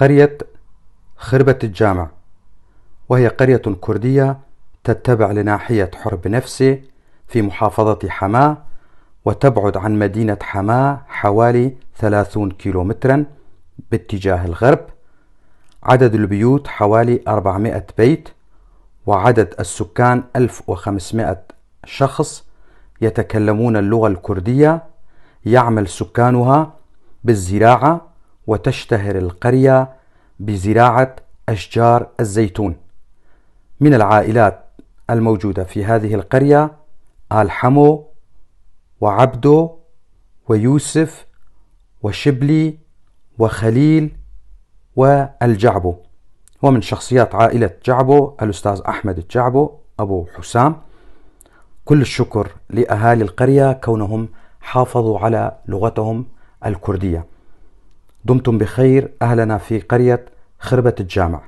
قرية خربة الجامع، وهي قرية كردية تتبع لناحية حرب نفسه في محافظة حماة، وتبعد عن مدينة حماة حوالي 30 كيلومترا باتجاه الغرب. عدد البيوت حوالي 400 بيت، وعدد السكان 1500 شخص يتكلمون اللغة الكردية. يعمل سكانها بالزراعة، وتشتهر القرية بزراعة أشجار الزيتون. من العائلات الموجودة في هذه القرية آل حمو وعبدو ويوسف وشبلي وخليل والجعبو. ومن شخصيات عائلة جعبو الأستاذ أحمد الجعبو أبو حسام. كل الشكر لأهالي القرية كونهم حافظوا على لغتهم الكردية. دمتم بخير. أهلنا في قرية خربة الجامع.